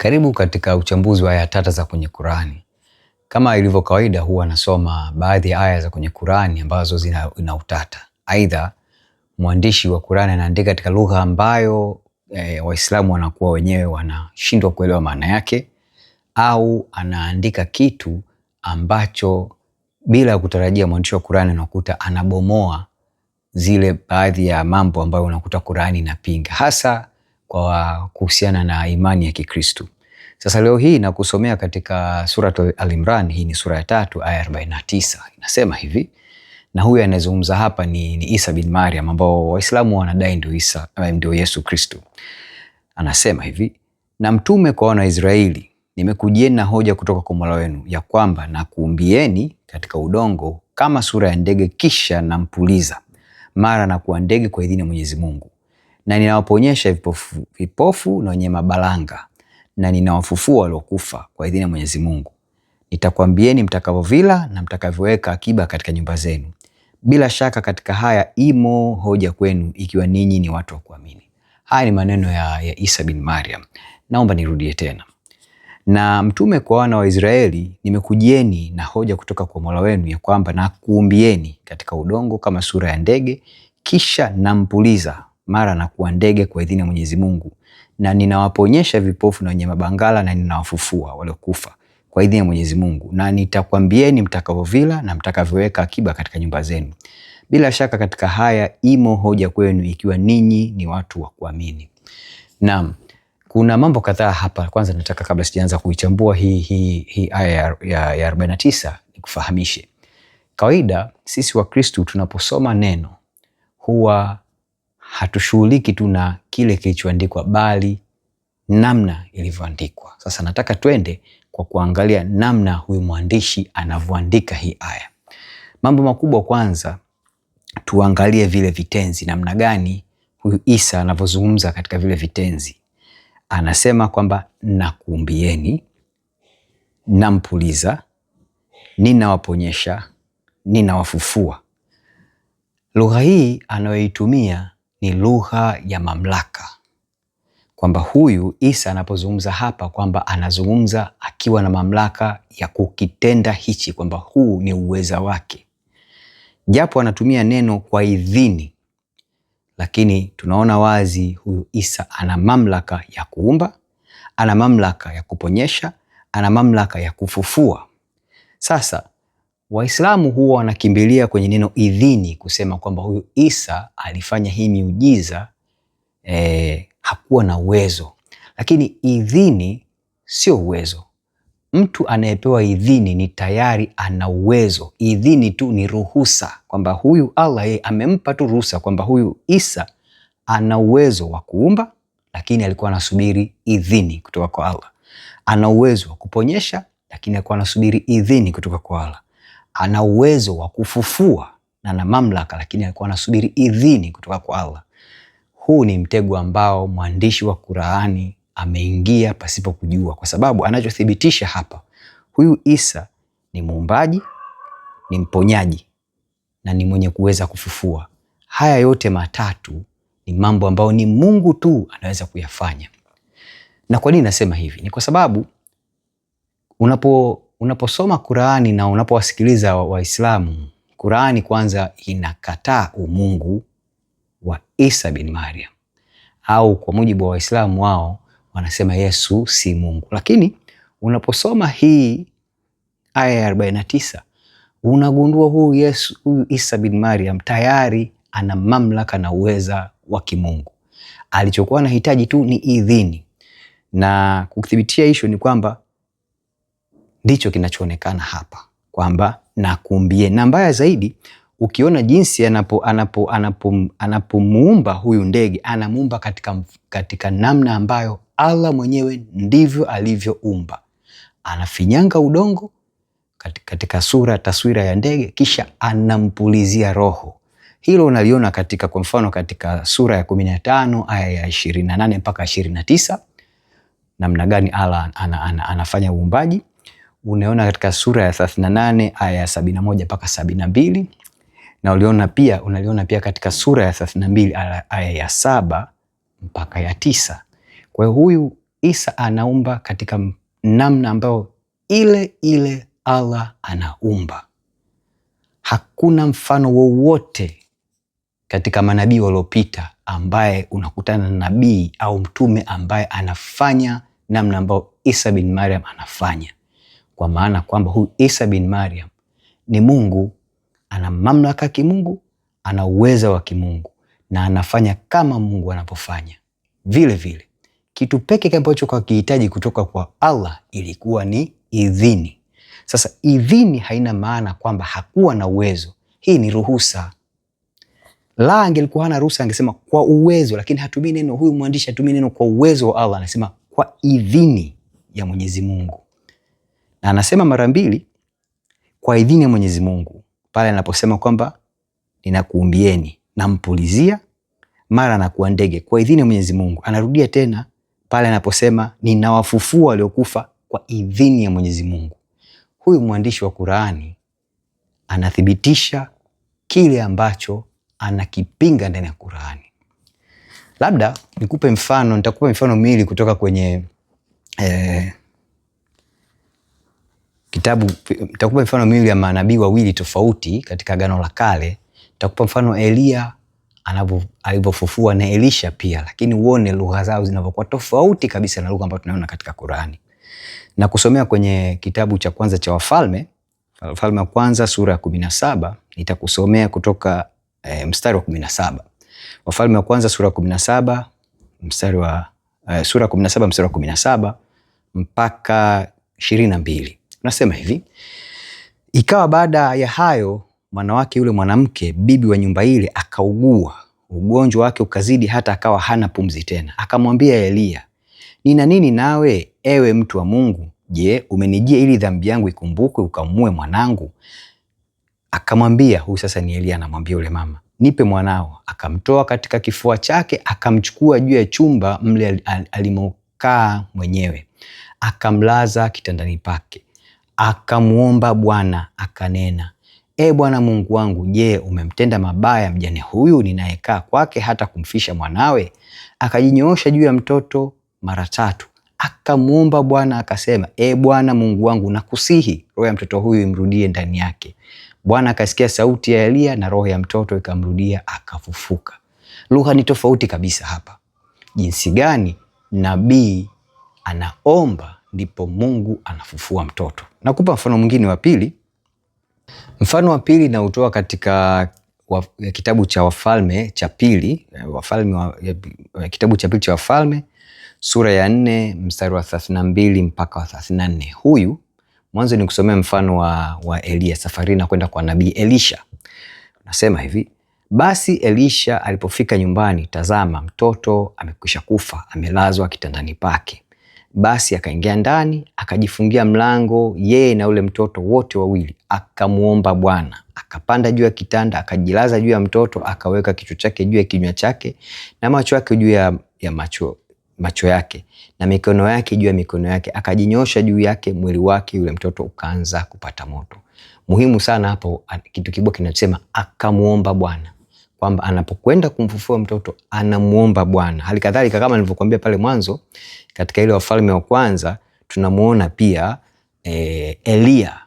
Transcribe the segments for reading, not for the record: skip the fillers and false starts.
Karibu katika uchambuzi wa aya tata za kwenye Qur'ani. Kama ilivyo kawaida, huwa nasoma baadhi ya aya za kwenye Qur'ani ambazo zina utata. Aidha, mwandishi wa Qur'ani anaandika katika lugha ambayo Waislamu wanakuwa wenyewe wanashindwa kuelewa maana yake, au anaandika kitu ambacho bila kutarajia mwandishi wa Qur'ani unakuta anabomoa zile baadhi ya mambo ambayo unakuta Qur'ani inapinga, hasa kwa kuhusiana na imani ya Kikristo. Sasa leo hii nakusomea katika sura Al-Imran. Hii ni sura ya 3 aya 49. Inasema hivi, na huyu anayezungumza hapa ni Isa bin Maryam, ambao Waislamu wanadai ndio Isa, ndio Yesu Kristo. Anasema hivi, na mtume kwa wana wa Israeli, nimekujieni na hoja kutoka kwa Mola wenu ya kwamba nakuumbieni katika udongo kama sura ya ndege, kisha nampuliza mara na kuwa ndege kwa idhini ya Mwenyezi Mungu, na ninawaponyesha vipofu na wenye mabalanga, na ninawafufua waliokufa kwa idhini ya Mwenyezi Mungu. Nitakwambieni mtakavyovila na mtakavyoweka akiba katika nyumba zenu. Bila shaka katika haya imo hoja kwenu, ikiwa ninyi ni watu wa kuamini. Haya ni maneno ya Isa bin Maryam. Naomba nirudie tena. Na mtume kwa wana wa Israeli, nimekujieni na hoja kutoka kwa Mola wenu ya kwamba nakuumbieni katika udongo kama sura ya ndege, kisha nampuliza mara na kuwa ndege kwa idhini ya Mwenyezi Mungu, na ninawaponyesha vipofu na wenye mabangala, na ninawafufua waliokufa kwa idhini ya Mwenyezi Mungu, na nitakwambieni mtakavyovila na mtakavyoweka akiba katika nyumba zenu. Bila shaka katika haya imo hoja kwenu, ikiwa ninyi ni watu wa kuamini. Naam, kuna mambo kadhaa hapa. Kwanza nataka, kabla sijaanza kuichambua hii aya ya 49, nikufahamishe. Kawaida sisi wa Kristo tunaposoma neno huwa hatushughuliki tu na kile kilichoandikwa, bali namna ilivyoandikwa. Sasa nataka twende kwa kuangalia namna huyu mwandishi anavyoandika hii aya. Mambo makubwa, kwanza tuangalie vile vitenzi, namna gani huyu Isa anavyozungumza katika vile vitenzi. Anasema kwamba nakuumbieni, nampuliza, ninawaponyesha, ninawafufua. Lugha hii anayoitumia ni lugha ya mamlaka, kwamba huyu Isa anapozungumza hapa kwamba anazungumza akiwa na mamlaka ya kukitenda hichi, kwamba huu ni uweza wake. Japo anatumia neno kwa idhini, lakini tunaona wazi huyu Isa ana mamlaka ya kuumba, ana mamlaka ya kuponyesha, ana mamlaka ya kufufua. Sasa Waislamu huwa wanakimbilia kwenye neno idhini kusema kwamba huyu Isa alifanya hii miujiza, hakuwa na uwezo. Lakini idhini sio uwezo. Mtu anayepewa idhini ni tayari ana uwezo. Idhini tu ni ruhusa, kwamba huyu Allah yeye amempa tu ruhusa kwamba huyu Isa ana uwezo wa kuumba, lakini alikuwa anasubiri idhini kutoka kwa Allah. Ana uwezo wa kuponyesha, lakini alikuwa anasubiri idhini kutoka kwa Allah. Ana uwezo wa kufufua na na mamlaka, lakini alikuwa anasubiri idhini kutoka kwa Allah. Huu ni mtego ambao mwandishi wa Qur'ani ameingia pasipo kujua, kwa sababu anachothibitisha hapa, huyu Isa ni muumbaji, ni mponyaji, na ni mwenye kuweza kufufua. Haya yote matatu ni mambo ambayo ni Mungu tu anaweza kuyafanya. Na kwa nini nasema hivi? Ni kwa sababu unaposoma Qur'ani na unapowasikiliza Waislamu, Qur'ani kwanza inakataa umungu wa Isa bin Maryam, au kwa mujibu wa Waislamu wao wanasema Yesu si Mungu. Lakini unaposoma hii aya ya 49, unagundua huyu Isa bin Maryam tayari ana mamlaka na uweza wa kimungu. Alichokuwa anahitaji tu ni idhini, na kuthibitia hicho ni kwamba ndicho kinachoonekana hapa, kwamba nakuumbie. Na mbaya zaidi, ukiona jinsi anapomuumba huyu ndege, anamuumba katika namna ambayo Allah mwenyewe ndivyo alivyoumba. Anafinyanga udongo katika taswira ya ndege, kisha anampulizia roho. Hilo unaliona kwa mfano katika sura ya 15 aya ya 28 mpaka 29, namna gani Allah anafanya uumbaji. Unaona katika sura ya 38 aya ya 71 mpaka 72, na unaliona pia katika sura ya 32 aya ya 7 mpaka ya 9. Kwa hiyo huyu Isa anaumba katika namna ambayo ile ile Allah anaumba. Hakuna mfano wowote katika manabii waliopita ambaye unakutana na nabii au mtume ambaye anafanya namna ambayo Isa bin Maryam anafanya. Kwa maana kwamba huyu Isa bin Maryam ni Mungu, ana mamlaka ya kimungu, ana uwezo wa kimungu na anafanya kama Mungu anapofanya. Vile vile kitu pekee ambacho kwa kihitaji kutoka kwa Allah ilikuwa ni idhini. Sasa idhini haina maana kwamba hakuwa na uwezo. Hii ni ruhusa. La angelikuwa hana ruhusa angesema kwa uwezo, lakini hatumii neno, huyu mwandishi hatumii neno kwa uwezo wa Allah, anasema kwa idhini ya Mwenyezi Mungu. Na anasema mara mbili kwa idhini ya Mwenyezi Mungu. Pale anaposema kwamba ninakuumbieni, nampulizia, mara anakuwa ndege, kwa idhini ya Mwenyezi Mungu. Anarudia tena pale anaposema ninawafufua waliokufa, kwa idhini ya Mwenyezi Mungu. Huyu mwandishi wa Qur'ani anathibitisha kile ambacho anakipinga ndani ya Qur'ani. Labda nitakupa mifano miwili kutoka kwenye kitabu. Nitakupa mifano miwili ya manabii wawili tofauti katika Agano la Kale. Nitakupa mfano Elia alivyofufua na Elisha pia, lakini uone lugha zao zinavyokuwa tofauti kabisa na lugha ambayo tunaona katika Qur'ani. Na kusomea kwenye kitabu cha kwanza cha Wafalme wa kwanza sura ya 17, nitakusomea kutoka mstari wa 17. Wafalme wa kwanza sura ya 17 mstari wa sura ya 17 mstari wa 17 mpaka 22. Nasema hivi: ikawa baada ya hayo mwanawake yule mwanamke bibi wa nyumba ile akaugua, ugonjwa wake ukazidi hata akawa hana pumzi tena. Akamwambia Elia, nina nini nawe ewe mtu wa Mungu? Je, umenijia ili dhambi yangu ikumbukwe ukamue mwanangu? Akamwambia, huyu sasa ni Elia anamwambia yule mama, nipe mwanao. Akamtoa katika kifua chake, akamchukua juu ya chumba mle alimokaa mwenyewe, akamlaza kitandani pake. Akamuomba Bwana akanena, e Bwana Mungu wangu, je, umemtenda mabaya mjane huyu ninayekaa kwake hata kumfisha mwanawe? Akajinyoosha juu ya mtoto mara 3. Akamuomba Bwana akasema, e Bwana Mungu wangu, nakusihi roho ya mtoto huyu imrudie ndani yake. Bwana akasikia sauti ya Elia na roho ya mtoto ikamrudia, akafufuka. Lugha ni tofauti kabisa hapa. Jinsi gani nabii anaomba ndipo Mungu anafufua mtoto. Nakupa mfano mwingine wa pili. Mfano wa pili na utoa katika kitabu cha Wafalme cha pili, kitabu cha pili cha Wafalme sura ya 4 mstari wa 32 mpaka wa 34. Huyu mwanzo ni kusomea mfano wa Elia safari na kwenda kwa nabii Elisha. Nasema hivi: basi Elisha alipofika nyumbani, tazama mtoto amekwisha kufa, amelazwa kitandani pake. Basi akaingia ndani, akajifungia mlango, yeye na ule mtoto wote wawili. Akamuomba Bwana, akapanda juu ya kitanda, akajilaza juu ya mtoto, akaweka kichwa chake juu ya kinywa chake na macho yake juu ya macho yake na mikono yake juu ya mikono yake, akajinyosha juu yake mwili wake, yule mtoto ukaanza kupata moto. Muhimu sana hapo kitu kibwa kinasema akamuomba Bwana, kwamba anapokwenda kumfufua mtoto anamuomba Bwana. Hali kadhalika kama nilivyokuambia pale mwanzo katika ile Wafalme wa kwanza tunamuona pia Elia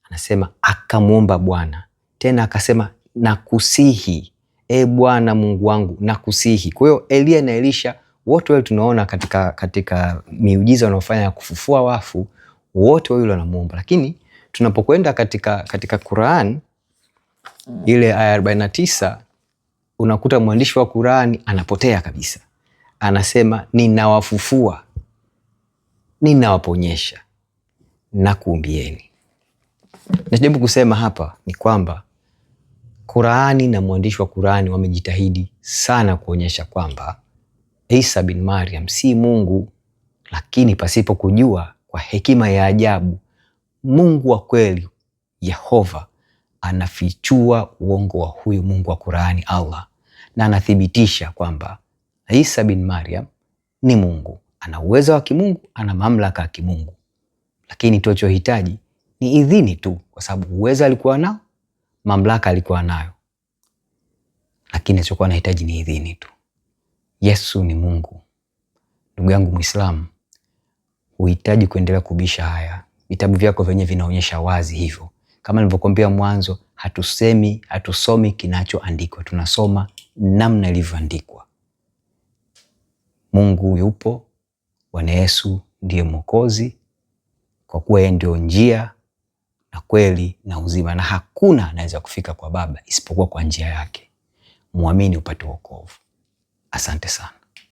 anasema akamuomba Bwana, tena akasema nakusihi e Bwana Mungu wangu, nakusihi. Kwa hiyo Elia na Elisha wote wale tunaona katika miujiza wanaofanya ya kufufua wafu, wote wale wanamuomba. Lakini tunapokwenda katika Qur'an ile aya 49 unakuta mwandishi wa Qur'ani anapotea kabisa. Anasema ninawafufua, ninawaponyesha, nakuumbieni. Najaribu kusema hapa ni kwamba Qur'ani na mwandishi wa Qur'ani wamejitahidi sana kuonyesha kwamba Isa bin Maryam si Mungu, lakini pasipo kujua, kwa hekima ya ajabu, Mungu wa kweli Yehova anafichua uongo wa huyu Mungu wa Qur'ani Allah, na anathibitisha kwamba Isa bin Maryam ni Mungu, ana uwezo wa kimungu, ana mamlaka ya kimungu. Lakini tunachohitaji ni idhini tu, kwa sababu uwezo alikuwa nao, mamlaka alikuwa nayo, lakini alichokuwa anahitaji ni idhini tu. Yesu ni Mungu. Ndugu yangu Muislamu, Huhitaji kuendelea kubisha haya. Vitabu vyako vyenyewe vinaonyesha wazi hivyo. Kama nilivyokuambia mwanzo, hatusomi kinachoandikwa, tunasoma namna ilivyoandikwa. Mungu yupo, Bwana Yesu ndiye Mwokozi, kwa kuwa yeye ndio njia na kweli na uzima, na hakuna anaweza kufika kwa Baba isipokuwa kwa njia yake. Muamini upate wokovu. Asante sana.